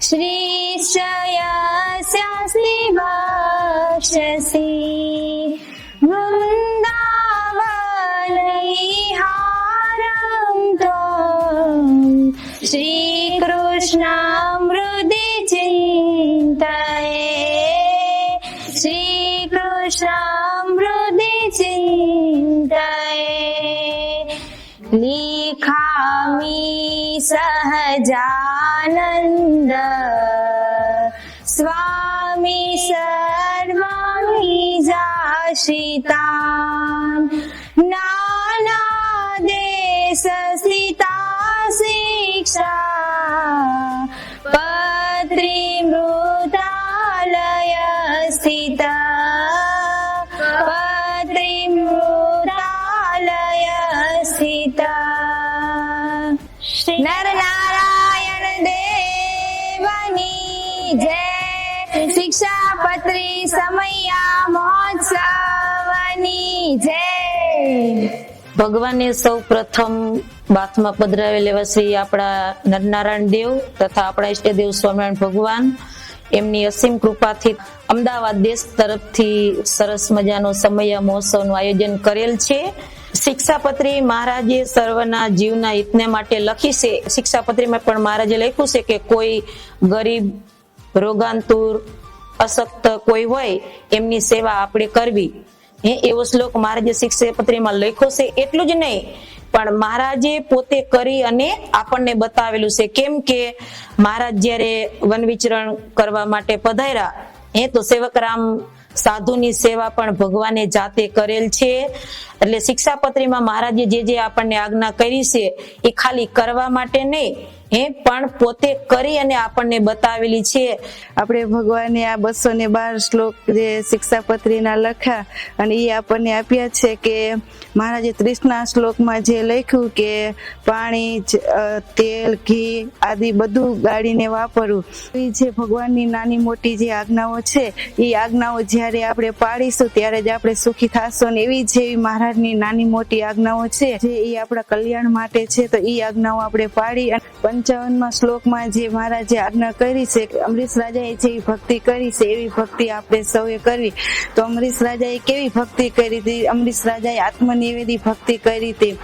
श्रीश्चयस्यास्ति वक्षसि वृन्दावनैहारं त्वं श्रीकृष्णं हृदि चिन्तये श्रीकृष्णं हृदि चिन्तये लिखामि सहजानन्द स्वामी सर्वाणीजाश्रितान् नानादेशस्थिता शिक्षा पत्रीमृतालय स्थिता पत्रीमृतालय स्थिता नरनारायण देवनी जय शिक्षापत्री समया महोत्सवनी जय। ભગવાને સૌ પ્રથમ બાથમાં પધરાવેલ એવા શ્રી આપણા નરનારાયણ દેવ તથા આપણા ઈષ્ટદેવ સ્વામિનારાયણ ભગવાન એમની અસીમ કૃપાથી અમદાવાદ દેશ તરફથી સરસ મજાનો સમયા મહોત્સવનું આયોજન કરેલ છે। શિક્ષાપત્રી મહારાજે સર્વના જીવના હિતને માટે લખી છે। શિક્ષાપત્રીમાં પણ મહારાજે લખ્યું છે કે કોઈ ગરીબ, રોગાંતુર, અશક્ત કોઈ હોય એમની સેવા આપણે કરવી, એવો શ્લોક મહારાજે શિક્ષાપત્રીમાં લખ્યો છે। એટલું જ નહીં પણ મહારાજે પોતે કરી અને આપણને બતાવેલું છે। કેમ કે મહારાજ જયારે વન વિચરણ કરવા માટે પધાર્યા તો સેવકરામ સાધુની સેવા પણ ભગવાને જાતે કરેલ છે। એટલે શિક્ષાપત્રીમાં મહારાજે જે આપણને આજ્ઞા કરી છે એ ખાલી કરવા માટે નહીં પણ પોતે કરી અને આપણને બતાવેલી છે। આપણે ભગવાને આ 212 શ્લોક જે શિક્ષાપત્રીના લખ્યા અને એ આપણને આપ્યા છે કે મહારાજે 30ના શ્લોકમાં જે લખ્યું કે પાણી, તેલ, ઘી આદિ બધું ગાળીને વાપરવું। એ જે ભગવાનની નાની મોટી જે આજ્ઞાઓ છે એ આજ્ઞાઓ જ્યારે આપણે પાડીશું ત્યારે જ આપણે સુખી થશું। અને એવી જેવી મહારાજની નાની મોટી આજ્ઞાઓ છે જે એ આપણા કલ્યાણ માટે છે, તો એ આજ્ઞાઓ આપણે પાડી 55મા શ્લોકમાં જે મહારાજે આજ્ઞા કરી છે કે અમરીશ રાજાએ જેવી ભક્તિ કરી છે એવી ભક્તિ આપણે સૌએ કરવી। તો અમરીશ રાજાએ કેવી ભક્તિ કરી હતી? અમરીશ રાજાએ આત્મનિવેદી ભક્તિ કરી હતી।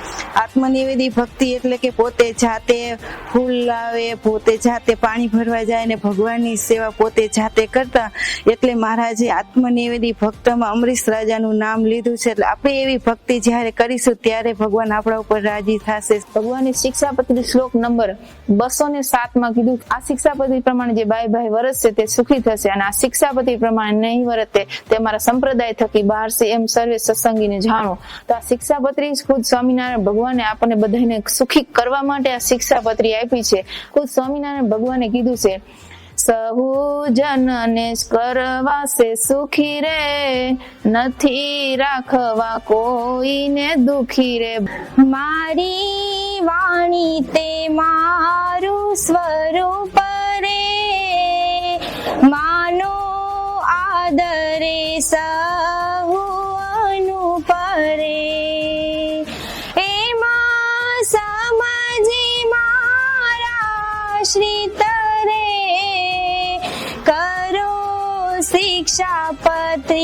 આત્મનિવેદી ભક્તિ એટલે કે પોતે જાતે ફૂલ લાવે, પોતે જાતે પાણી ભરવા જાય ને ભગવાનની સેવા પોતે જાતે કરતા, એટલે મહારાજે આત્મનિવેદી ભક્તમાં અમરીશ રાજાનું નામ લીધું છે। એટલે આપણે એવી ભક્તિ જ્યારે કરીશું ત્યારે ભગવાન આપણા ઉપર રાજી થશે। ભગવાનની શિક્ષાપત્રી શ્લોક નંબર 207 કીધું આ શિક્ષાપત્રી પ્રમાણે જે બાઈ વરસશે તે સુખી થશે અને આ શિક્ષાપત્રી પ્રમાણે નહીં વર્તે તે અમારા સંપ્રદાય થકી બહાર છે એમ સર્વે સત્સંગીને જાણો। તો આ શિક્ષાપત્રી ખુદ સ્વામિનારાયણ ભગવાને આપણને બધાને સુખી કરવા માટે આ શિક્ષાપત્રી આપી છે। ખુદ સ્વામિનારાયણ ભગવાને કીધું છે સહુ જનને કરવાસે સુખી રે, નથી રાખવા કોઈને દુખી રે। મારી વાણી તે મારું સ્વરૂપ રે, માનો આદરે સહુ અનુપરે। એમાં સમજી મારા શ્રીત રે, કરો શિક્ષાપત્રી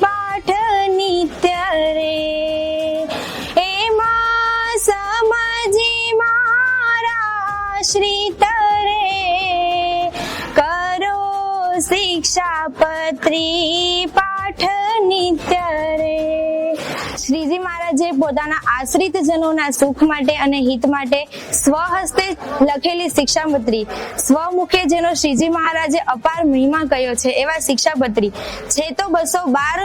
પાઠ નિત્ય રે। એમાં સમજી મારા શ્રીત રે, કરો શિક્ષાપત્રી પાઠ નિત્ય રે। શ્રીજી મહારાજે પોતાના આશ્રિત જનોના સુખ માટે અને હિત માટે સ્વહસ્તે લખેલી શિક્ષાપત્રી, સ્વમુખે જેનો શ્રીજી મહારાજે અપાર મહિમા કહ્યો છે એવા શિક્ષાપત્રી છે તો 212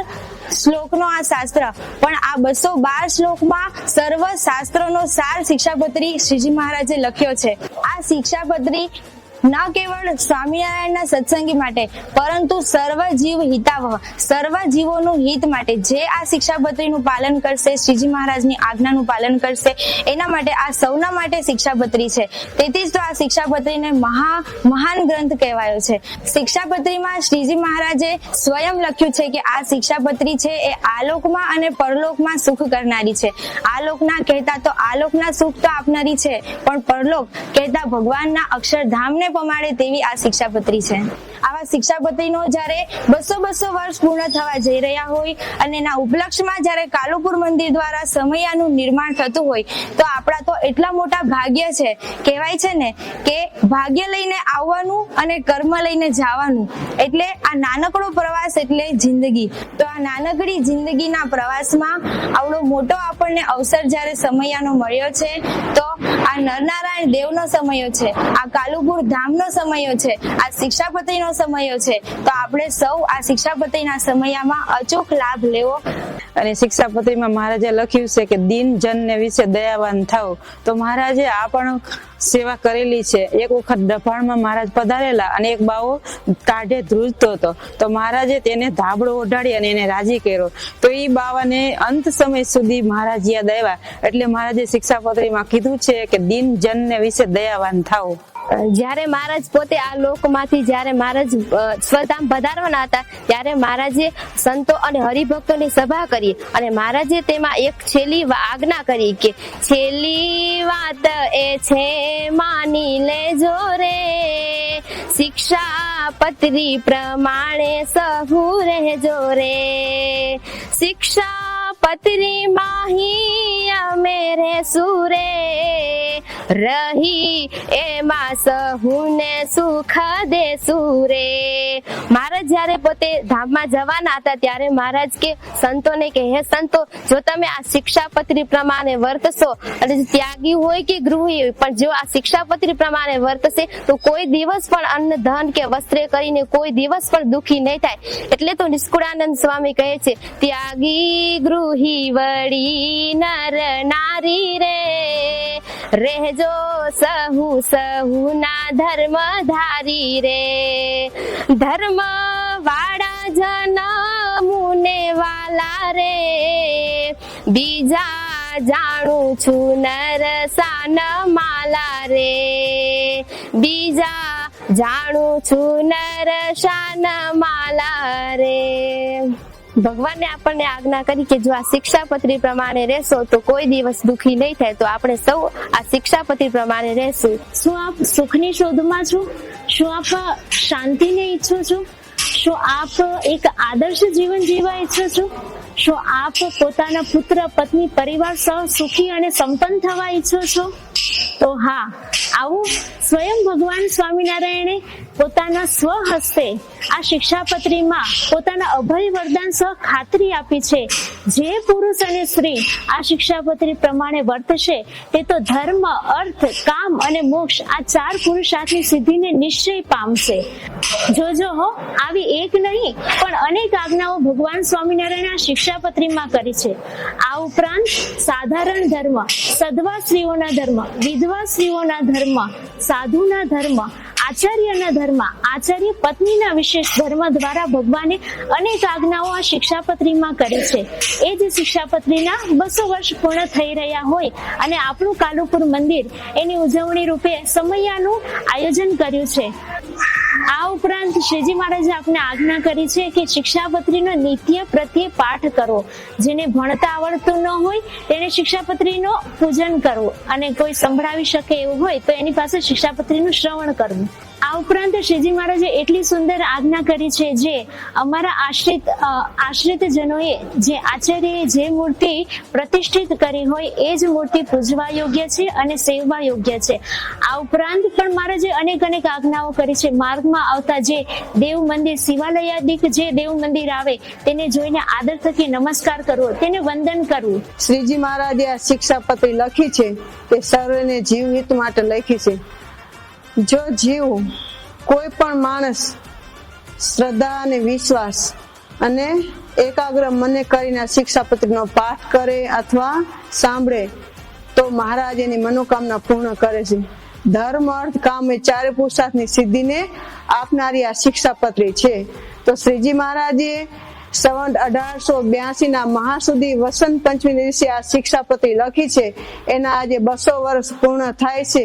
શ્લોકનો આ શાસ્ત્ર, પણ આ 212 શ્લોકમાં સર્વ શાસ્ત્રોનો સાર શિક્ષાપત્રી શ્રીજી મહારાજે લખ્યો છે। આ શિક્ષાપત્રી ન કેવળ સ્વામિનારાયણના સત્સંગી માટે પરંતુ સર્વ જીવ હિતાવહ, સર્વ જીવોનું હિત માટે જે આ શિક્ષાપત્રીનું પાલન કરશે, શ્રીજી મહારાજની આજ્ઞાનું પાલન કરશે, એના માટે આ સૌના માટે શિક્ષાપત્રી છે। તેથી જ તો આ શિક્ષાપત્રીને મહાન ગ્રંથ કહેવાયો છે। શિક્ષાપત્રીમાં શ્રીજી મહારાજે સ્વયં લખ્યું છે કે આ શિક્ષાપત્રી છે એ આલોકમાં અને પરલોકમાં સુખ કરનારી છે। આલોકના કહેતા તો આલોકના સુખ તો આપનારી છે, પણ પરલોક કહેતા ભગવાનના અક્ષરધામને આપણને પમાડે તેવી આ શિક્ષાપત્રી છે. આવા શિક્ષાપત્રીનો જ્યારે 200 વર્ષ પૂર્ણ થવા જઈ રહ્યા હોય અને એના ઉપલક્ષમાં જ્યારે કાલુપુર મંદિર દ્વારા સમયાનું નિર્માણ થતું હોય તો આપણા તો એટલા મોટા ભાગ્ય છે. કહેવાય છે ને કે ભાગ્ય લઈને આવવાનું અને કર્મ લઈને જવાનું, એટલે આ નાનકડો પ્રવાસ એટલે જિંદગી. તો આ નાનકડી જિંદગીના પ્રવાસમાં આવડો મોટો આપણને અવસર જ્યારે સમયાનો મળ્યો છે તો આ નરનારાયણ દેવનો સમયો છે, આ કાલુપુર ધામનો સમયો છે, આ શિક્ષાપત્રીનો સમયો છે. તો આપણે સૌ આ શિક્ષાપત્રીના સમયમાં અચૂક લાભ લેવો. અને શિક્ષાપત્રીમાં મહારાજે લખ્યું છે કે દિન જનને વિશે દયાવાન થાવ. તો મહારાજે આ પણ સેવા કરેલી છે. એક વખત ડભાણમાં મહારાજ પધારેલા અને એક બાવો કાઢે ધ્રુજતો હતો, તો મહારાજે તેને ધાબળો ઓઢાડી અને એને રાજી કર્યો. તો એ બાવાને અંત સમય સુધી મહારાજ યાદ આવ્યા, એટલે મહારાજે શિક્ષાપત્રીમાં કીધું છે કે દિન જનને વિશે દયાવાન થાવ. જ્યારે મહારાજ પોતે આ લોકમાંથી જ્યારે મહારાજ સ્વધામ પધારવાના હતા ત્યારે મહારાજે સંતો અને હરિભક્તોની સભા કરી અને મહારાજે તેમાં એક છેલ્લી આજ્ઞા કરી કે છેલ્લી વાત એ છે માની લેજો રે, શિક્ષાપત્રી પ્રમાણે સહુ રહેજો રે, શિક્ષાપત્રી માહી અમે રહેશું રે, રહી એમાં સહુને સુખ દેશું રે. મહારાજ જ્યારે પોતે ધામમાં જવાના હતા ત્યારે મહારાજ કે સંતોને કે હે સંતો, જો તમે આ શિક્ષાપત્રી પ્રમાણે વર્તશો અને ત્યાગી હોય કે ગૃહી હોય પણ જો આ શિક્ષાપત્રી પ્રમાણે વર્તશે તો કોઈ દિવસ પણ અન્ન ધન કે વસ્ત્રે કરીને કોઈ દિવસ પણ દુખી નહીં થાય. એટલે તો નિષ્કુળાનંદ સ્વામી કહે છે ત્યાગી ગૃહી વળી નર નારી રે, રહેજો સહુ સહુ ના ધર્મ ધારી રે, ધર્મ વાળા જનમુને વાલા રે, બીજા જાણું છું નરસાન માલા રે, બીજા જાણું છું નરસાન માલા રે. ભગવાને આપણને આજ્ઞા કરી કે જો આ શિક્ષાપત્રી પ્રમાણે રહેશો તો કોઈ દિવસ દુખી નહીં થાય. તો આપણે સૌ આ શિક્ષાપત્રી પ્રમાણે રહેશું. શું આપ સુખની શોધમાં છો? શું આપ શાંતિને ઈચ્છો છો? શું આપ એક આદર્શ જીવન જીવવા ઈચ્છો છો? શું આપ પોતાના પુત્ર પત્ની પરિવાર સહ સુખી અને સંપન્ન થવા ઈચ્છો છો? તો હા, આવું સ્વયં ભગવાન સ્વામિનારાયણે પોતાના સ્વહસ્તે આ શિક્ષાપત્રીમાં પોતાના અભય વરદાન સહ ખાતરી આપી છે. જે પુરુષ અને સ્ત્રી આ શિક્ષાપત્રી પ્રમાણે વર્તશે તે તો ધર્મ, અર્થ, કામ અને મોક્ષ આ 4 પુરુષાર્થની સિદ્ધિને નિશ્ચય પામશે. જોજો હો, આવી એક નહીં પણ અનેક આજ્ઞાઓ ભગવાન સ્વામિનારાયણ આ શિક્ષાપત્રીમાં કરી છે. આ ઉપરાંત સાધારણ ધર્મ, સદવા સ્ત્રીઓના ધર્મ, વિધવા સ્ત્રીઓના ધર્મ, સાધુના ધર્મ, આચાર્યના ધર્મ, આચાર્ય પત્નીના વિશેષ ધર્મ દ્વારા ભગવાને અનેક આજ્ઞાઓ આ શિક્ષાપત્રીમાં કરી છે. એ જ શિક્ષાપત્રીના 200 વર્ષ પૂર્ણ થઈ રહ્યા હોય અને આપણું કાલુપુર મંદિર એની ઉજવણી રૂપે સમયાનું આયોજન કર્યું છે. આ ઉપરાંત શ્રીજી મહારાજે આપને આજ્ઞા કરી છે કે શિક્ષાપત્રીનો નિત્ય પ્રત્યે પાઠ કરો. જેને ભણતા આવડતું ન હોય તેને શિક્ષાપત્રીનો પૂજન કરવું અને કોઈ સંભળાવી શકે એવું હોય તો એની પાસે શિક્ષાપત્રીનું શ્રવણ કરવું. આ ઉપરાંત શ્રીજી મહારાજે એટલી સુંદર આજ્ઞા કરી છે જે અમારા આશ્રિત જનોએ જે આચાર્યએ જે મૂર્તિ પ્રતિષ્ઠિત કરી હોય એ જ મૂર્તિ પૂજવા યોગ્ય છે અને સેવવા યોગ્ય છે. આ ઉપરાંત પણ મહારાજે અનેક આજ્ઞાઓ કરી છે. માર્ગમાં આવતા જે દેવ મંદિર, શિવાલયાદિક જે દેવ મંદિર આવે તેને જોઈને આદર થકી નમસ્કાર કરવો, તેને વંદન કરવું. શ્રીજી મહારાજે આ શિક્ષાપત્રી લખી છે તે સર્વને જીવ હિત માટે લખી છે. જો જીવ કોઈ પણ માણસ શ્રદ્ધા અને વિશ્વાસ અને એકાગ્ર મને કરીને શિક્ષાપત્રીનો પાઠ કરે અથવા સાંભળે તો મહારાજ એની મનોકામના પૂર્ણ કરે છે. ધર્મ, અર્થ, કામ એ 4 પુરુષાર્થની સિદ્ધિને આપનારી આ શિક્ષાપત્રી છે. તો શ્રીજી મહારાજે સંવત 1882 ના મહાસુદી વસંત પંચમી દિવસે આ શિક્ષાપત્રી લખી છે. એના આજે 200 વર્ષ પૂર્ણ થાય છે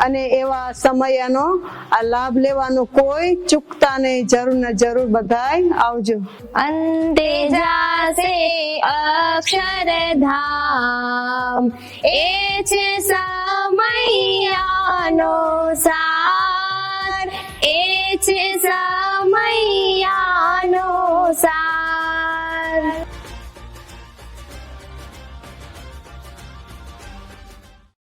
અને એવા સમયનો આ લાભ લેવાનું કોઈ ચૂકતા નહીં. જરૂર ને જરૂર બધાય આવજો. અંતે જાશે અક્ષરધામ એ છે સમયાનો સાથ, સા